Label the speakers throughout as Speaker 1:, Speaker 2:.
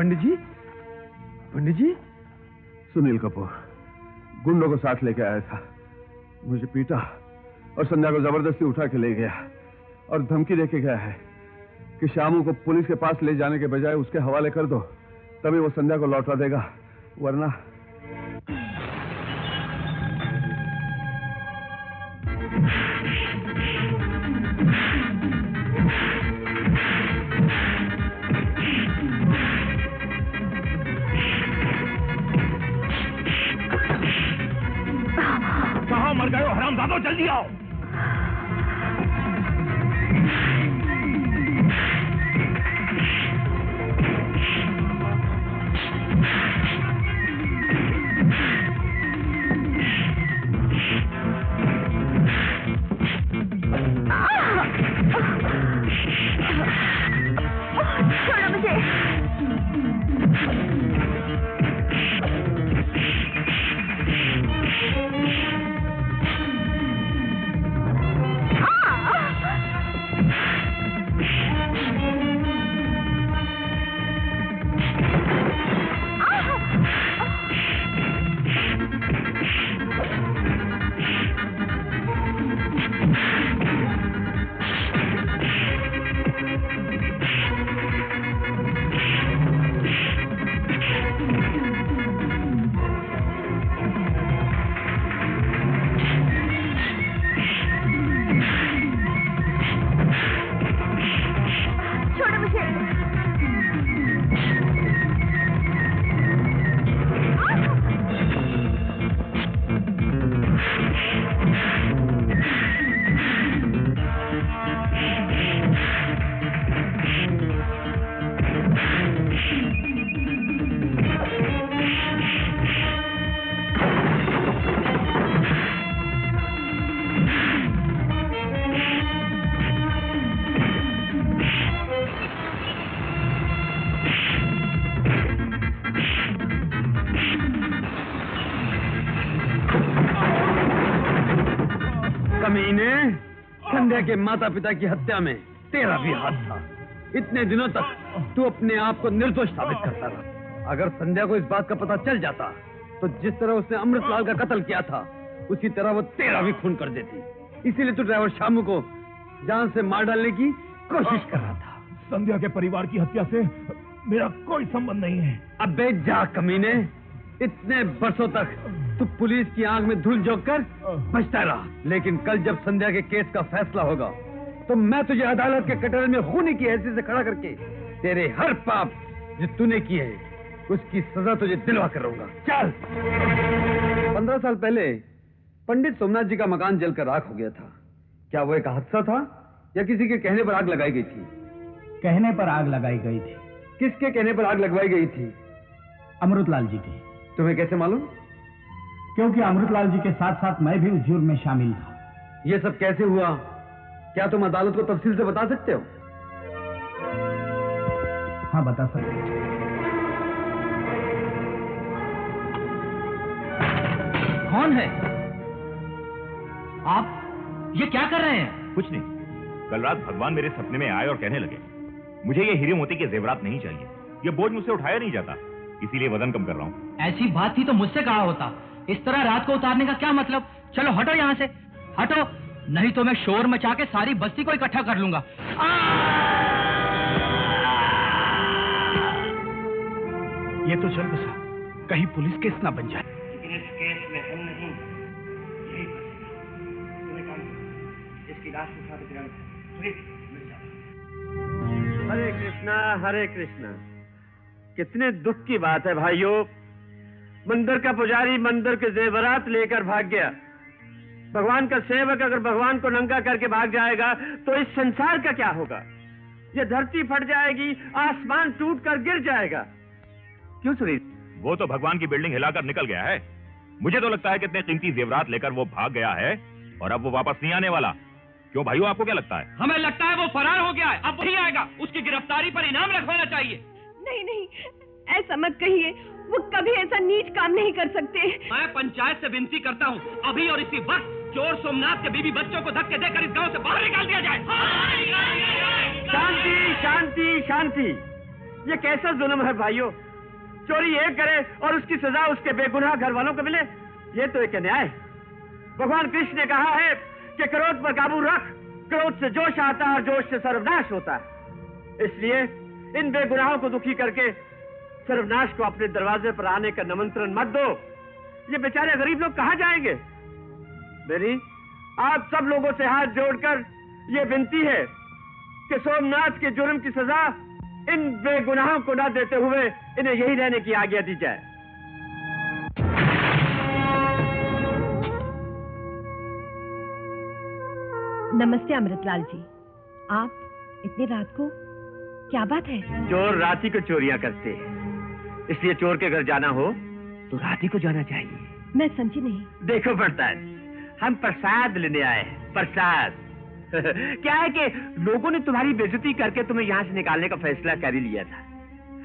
Speaker 1: पंडित जी, पंडित जी।
Speaker 2: सुनील कपूर गुंडों को साथ लेके आया था, मुझे पीटा और संध्या को जबरदस्ती उठा के ले गया और धमकी देके गया है कि शामू को पुलिस के पास ले जाने के बजाय उसके हवाले कर दो, तभी वो संध्या को लौटा देगा, वरना।
Speaker 3: कहाँ मर गए हो हरामजादो, जल्दी आओ।
Speaker 4: छोड़ो मुझे।
Speaker 1: संध्या के माता पिता की हत्या में तेरा भी हाथ था। इतने दिनों तक तू अपने आप को निर्दोष साबित करता रहा। अगर संध्या को इस बात का पता चल जाता तो जिस तरह उसने अमृतलाल का कत्ल किया था उसी तरह वो तेरा भी खून कर देती। इसीलिए तू ड्राइवर शामू को जान से मार डालने की कोशिश कर रहा था।
Speaker 3: संध्या के परिवार की हत्या से मेरा कोई संबंध नहीं है।
Speaker 1: अबे जा कमीने, इतने बरसों तक तू पुलिस की आंख में धूल झोंक कर बचता रहा, लेकिन कल जब संध्या के केस का फैसला होगा तो मैं तुझे अदालत के कटोरे में खूनी की हैसियत से खड़ा करके तेरे हर पाप जो तूने किए हैं उसकी सजा तुझे दिलवा कर रहूंगा। चल। 15 साल पहले पंडित सोमनाथ जी का मकान जलकर राख हो गया था। क्या वो एक हादसा था या किसी के कहने पर आग लगाई गई थी?
Speaker 5: कहने पर आग लगाई गई थी।
Speaker 1: किसके कहने पर आग लगवाई गई थी?
Speaker 5: अमृतलाल जी की।
Speaker 1: तुम्हें कैसे मालूम?
Speaker 5: क्योंकि अमृतलाल जी के साथ साथ मैं भी उस जुर्म में शामिल था।
Speaker 1: ये सब कैसे हुआ? क्या तुम अदालत को तफसील से बता सकते हो?
Speaker 5: हाँ, बता सकते हो।
Speaker 6: कौन है आप? ये क्या कर रहे हैं?
Speaker 3: कुछ नहीं। कल रात भगवान मेरे सपने में आए और कहने लगे मुझे ये हीरे मोती के जेवरात नहीं चाहिए, ये बोझ मुझसे उठाया नहीं जाता, इसीलिए वजन कम कर रहा हूँ।
Speaker 6: ऐसी बात थी तो मुझसे कहा होता। इस तरह रात को उतारने का क्या मतलब? चलो हटो यहाँ से, हटो, नहीं तो मैं शोर मचा के सारी बस्ती को इकट्ठा कर लूंगा।
Speaker 5: ये तो चल बसा, कहीं पुलिस केस ना बन जाए।
Speaker 7: लेकिन इस केस में हम नहीं, यही फंसेगा। तुम्हें काम करो, इसकी लाश उठा के तिरंगा
Speaker 8: हरे कृष्णा, हरे कृष्णा। कितने दुख की बात है भाइयों, मंदिर का पुजारी मंदिर के जेवरात लेकर भाग गया। भगवान का सेवक अगर भगवान को नंगा करके भाग जाएगा तो इस संसार का क्या होगा? ये धरती फट जाएगी, आसमान टूट कर गिर जाएगा। क्यों सुनील?
Speaker 3: वो तो भगवान की बिल्डिंग हिलाकर निकल गया है। मुझे तो लगता है कितने कीमती जेवरात लेकर वो भाग गया है और अब वो वापस नहीं आने वाला। क्यों भाइयों, आपको क्या लगता है?
Speaker 6: हमें लगता है वो फरार हो गया है, अब वही आएगा। उसकी गिरफ्तारी पर इनाम रखवाना चाहिए।
Speaker 4: नहीं नहीं, ऐसा मत कहिए, वो कभी ऐसा नीच काम नहीं कर सकते।
Speaker 6: मैं पंचायत से विनती करता हूँ, अभी और इसी वक्त चोर सोमनाथ के बीवी बच्चों को धक्के देकर इस गांव से बाहर निकाल दिया जाए।
Speaker 8: शांति शांति शांति। ये कैसा जुल्म है भाइयों? चोरी एक करे और उसकी सजा उसके बेगुनाह घर वालों को मिले, ये तो एक अन्याय। भगवान कृष्ण ने कहा है कि क्रोध पर काबू रख, क्रोध से जोश आता है और जोश से सर्वनाश होता है। इसलिए इन बेगुनाहों को दुखी करके सर्वनाश को अपने दरवाजे पर आने का निमंत्रण मत दो। ये बेचारे गरीब लोग कहां जाएंगे? मेरी आप सब लोगों से हाथ जोड़कर ये विनती है कि सोमनाथ के जुर्म की सजा इन बेगुनाहों को न देते हुए इन्हें यही रहने की आज्ञा दी जाए।
Speaker 4: नमस्ते अमृतलाल जी, आप इतनी रात को, क्या बात है?
Speaker 8: चोर रात ही को चोरियां करते हैं, इसलिए चोर के घर जाना हो तो रात ही को जाना चाहिए।
Speaker 4: मैं समझी नहीं।
Speaker 8: देखो प्रसाद, हम प्रसाद लेने आए हैं, प्रसाद। क्या है कि लोगों ने तुम्हारी बेइज्जती करके तुम्हें यहाँ से निकालने का फैसला कर ही लिया था,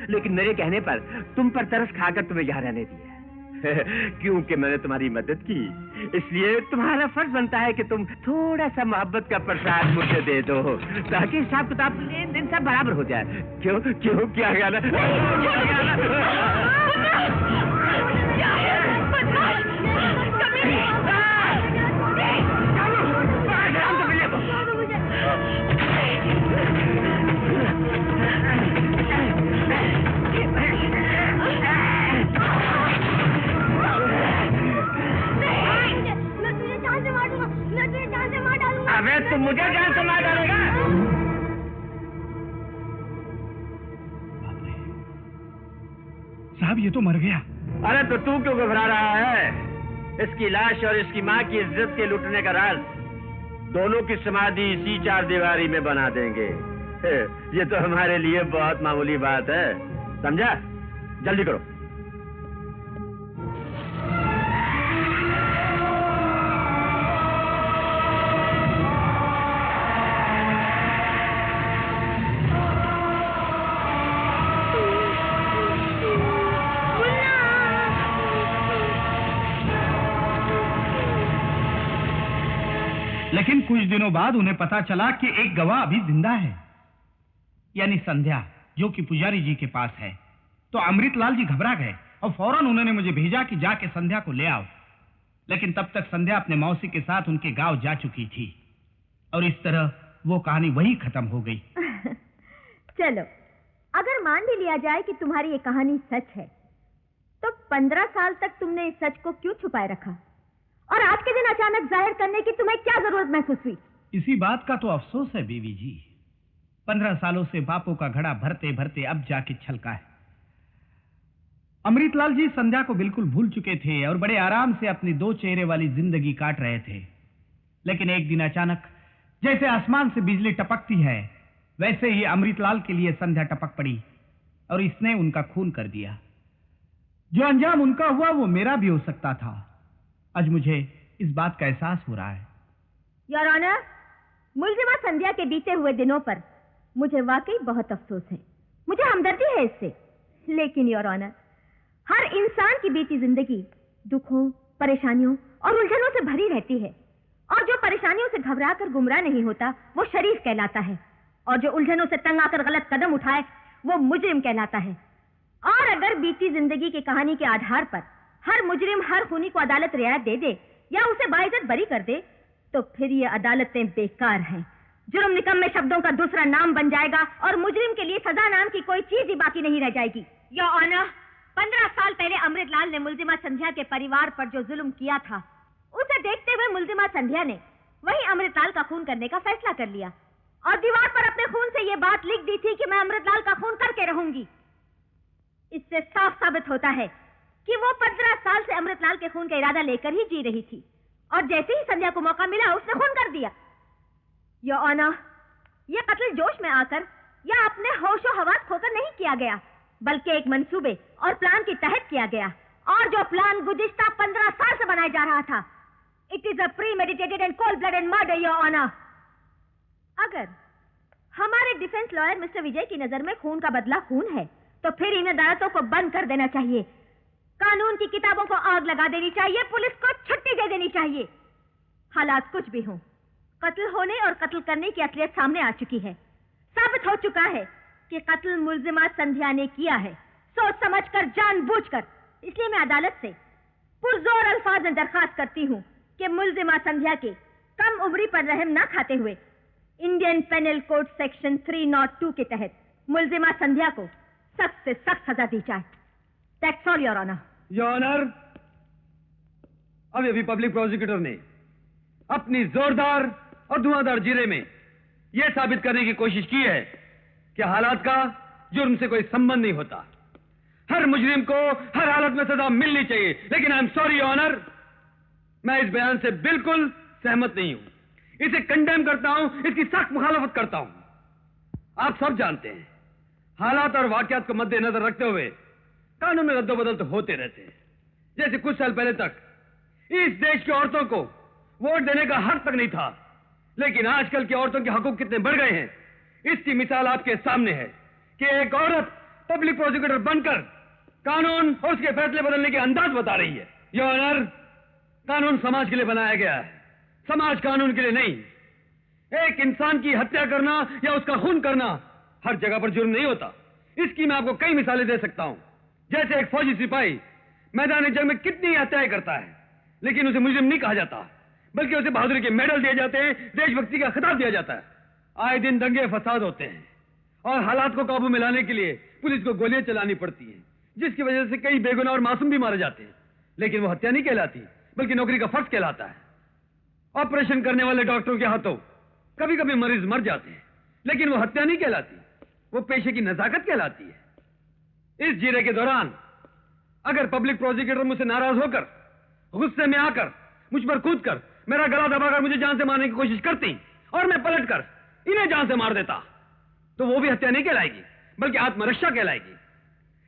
Speaker 8: लेकिन मेरे कहने पर तुम पर तरस खाकर तुम्हें यहाँ रहने दिया। क्योंकि मैंने तुम्हारी मदद की, इसलिए तुम्हारा फर्ज बनता है कि तुम थोड़ा सा मोहब्बत का प्रसाद मुझे दे दो, ताकि हिसाब किताब लेन देन सब बराबर हो जाए। क्यों क्यों क्या ख्याल अबे तुम मुझे जान से मार डालेगा?
Speaker 5: साहब ये तो मर गया।
Speaker 8: अरे तो तू क्यों घबरा रहा है? इसकी लाश और इसकी माँ की इज्जत के लुटने का राज दोनों की समाधि इसी चार दीवारी में बना देंगे। ये तो हमारे लिए बहुत मामूली बात है, समझा? जल्दी करो।
Speaker 5: लेकिन कुछ दिनों बाद उन्हें पता चला कि एक गवाह अभी जिंदा है, यानी संध्या, जो कि पुजारी जी के पास है। तो अमृतलाल जी घबरा गए और फौरन उन्होंने मुझे भेजा कि जाके संध्या को ले आओ। लेकिन तब तक संध्या अपने मौसी के साथ उनके गांव जा चुकी थी और इस तरह वो कहानी वहीं खत्म हो गई।
Speaker 9: चलो, अगर मान भी लिया जाए कि तुम्हारी ये कहानी सच है, तो 15 साल तक तुमने इस सच को क्यों छुपाए रखा? और आज के दिन अचानक जाहिर करने की तुम्हें क्या जरूरत महसूस हुई?
Speaker 5: इसी बात का तो अफसोस है बीवी जी। 15 सालों से बापों का घड़ा भरते भरते अब जाके छलका है। अमृतलाल जी संध्या को बिल्कुल भूल चुके थे और बड़े आराम से अपनी 2 चेहरे वाली जिंदगी काट रहे थे। लेकिन एक दिन अचानक जैसे आसमान से बिजली टपकती है, वैसे ही अमृतलाल के लिए संध्या टपक पड़ी और इसने उनका खून कर दिया। जो अंजाम उनका हुआ वो मेरा भी हो सकता था। आज मुझे इस बात का एहसास हो रहा है।
Speaker 9: योर ऑनर, मुलजिमा संध्या के बीते हुए दिनों पर मुझे वाकई बहुत अफसोस है। मुझे हमदर्दी है इससे। लेकिन योर ऑनर, हर इंसान की बीती जिंदगी दुखों, परेशानियों और उलझनों से भरी रहती है, और जो परेशानियों से घबराकर गुमराह नहीं होता वो शरीफ कहलाता है, और जो उलझनों से तंग आकर गलत कदम उठाए वो मुजरिम कहलाता है। और अगर बीती जिंदगी की कहानी के आधार पर हर मुजरिम हर खूनी को अदालत रियायत दे दे या उसे बाइज्जत बरी कर दे, तो फिर ये अदालतें बेकार हैं। जुर्म निकम्मे शब्दों का दूसरा नाम बन जाएगा और मुजरिम के लिए सजा नाम की कोई चीज ही बाकी नहीं रह जाएगी। योर ऑनर, 15 साल पहले अमृतलाल ने मुलजिमा संध्या के परिवार पर जो जुल्म किया था, उसे देखते हुए मुलजिमा संध्या ने वही अमृतलाल का खून करने का फैसला कर लिया और दीवार पर अपने खून से यह बात लिख दी थी कि मैं अमृतलाल का खून करके रहूंगी। इससे साफ साबित होता है कि वो 15 साल से अमृतलाल के खून का इरादा लेकर ही जी रही थी, और जैसे ही संध्या को मौका मिला उसने खून कर दिया। योर ऑनर, यह कत्ल जोश में आकर या अपने होशो हवास खोकर नहीं किया गया, बल्कि एक मंसूबे और प्लान के तहत किया गया, और जो प्लान गुज़िश्ता 15 साल से बनाया जा रहा था। It is a premeditated and cold blooded murder your honour. अगर हमारे डिफेंस लॉयर मिस्टर विजय की नजर में खून का बदला खून है, तो फिर इन अदालतों को बंद कर देना चाहिए, कानून की किताबों को आग लगा देनी चाहिए, पुलिस को छुट्टी दे देनी चाहिए। हालात कुछ भी हों, कत्ल होने और कत्ल करने की असलियत सामने आ चुकी है। साबित हो चुका है कि कत्ल मुल्जिमा संध्या ने किया है, सोच समझकर, जानबूझकर। इसलिए मैं अदालत से पुरजोर अल्फाज में दरखास्त करती हूँ कि मुल्जिमा संध्या के कम उम्री पर रहम ना खाते हुए इंडियन पेनल कोड सेक्शन 302 के तहत मुल्जिमा संध्या को सख्त से सख्त सजा दी जाए। That's all your honour.
Speaker 1: Your honour, अभी पब्लिक प्रोसिक्यूटर ने अपनी जोरदार और धुआंधार जीरे में यह साबित करने की कोशिश की है कि हालात का जुर्म से कोई संबंध नहीं होता। हर मुजरिम को हर हालत में सजा मिलनी चाहिए। लेकिन I am sorry your honour, मैं इस बयान से बिल्कुल सहमत नहीं हूं। इसे कंडेम करता हूं, इसकी सख्त मुखालफत करता हूं। आप सब जानते हैं, हालात और वाकयात को मद्देनजर रखते हुए कानून में रद्दोबदल तो होते रहते हैं। जैसे कुछ साल पहले तक इस देश की औरतों को वोट देने का हक तक नहीं था, लेकिन आजकल की औरतों के हकूक कितने बढ़ गए हैं, इसकी मिसाल आपके सामने है कि एक औरत पब्लिक प्रोसिक्यूटर बनकर कानून और उसके फैसले बदलने के अंदाज बता रही है। योर ऑनर, कानून समाज के लिए बनाया गया है, समाज कानून के लिए नहीं। एक इंसान की हत्या करना या उसका खून करना हर जगह पर जुर्म नहीं होता। इसकी मैं आपको कई मिसालें दे सकता हूं। जैसे एक फौजी सिपाही मैदान जंग में कितनी हत्याएं करता है, लेकिन उसे मुजरिम नहीं कहा जाता, बल्कि उसे बहादुरी के मेडल दिए जाते हैं, देशभक्ति का खिताब दिया जाता है। आए दिन दंगे फसाद होते हैं और हालात को काबू में लाने के लिए पुलिस को गोलियां चलानी पड़ती हैं, जिसकी वजह से कई बेगुनाह और मासूम भी मारे जाते हैं। लेकिन वो हत्या नहीं कहलाती, बल्कि नौकरी का फर्ज कहलाता है। ऑपरेशन करने वाले डॉक्टरों के हाथों कभी कभी मरीज मर जाते हैं, लेकिन वो हत्या नहीं कहलाती, वो पेशे की नजाकत कहलाती है। इस जीरे के दौरान अगर पब्लिक प्रोसिक्यूटर मुझसे नाराज होकर, गुस्से में आकर, मुझ पर कूदकर, मेरा गला दबाकर मुझे जान से मारने की कोशिश करती और मैं पलटकर इन्हें जान से मार देता, तो वो भी हत्या नहीं कहलाएगी, बल्कि आत्मरक्षा कहलाएगी।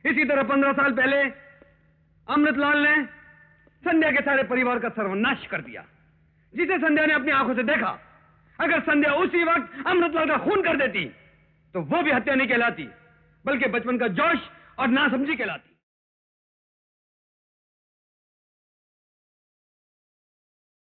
Speaker 1: इसी तरह 15 साल पहले अमृतलाल ने संध्या के सारे परिवार का सर्वनाश कर दिया, जिसे संध्या ने अपनी आंखों से देखा। अगर संध्या उसी वक्त अमृतलाल का खून कर देती, तो वो भी हत्या नहीं कहलाती, बल्कि बचपन का जोश और नासमझी कहलाती।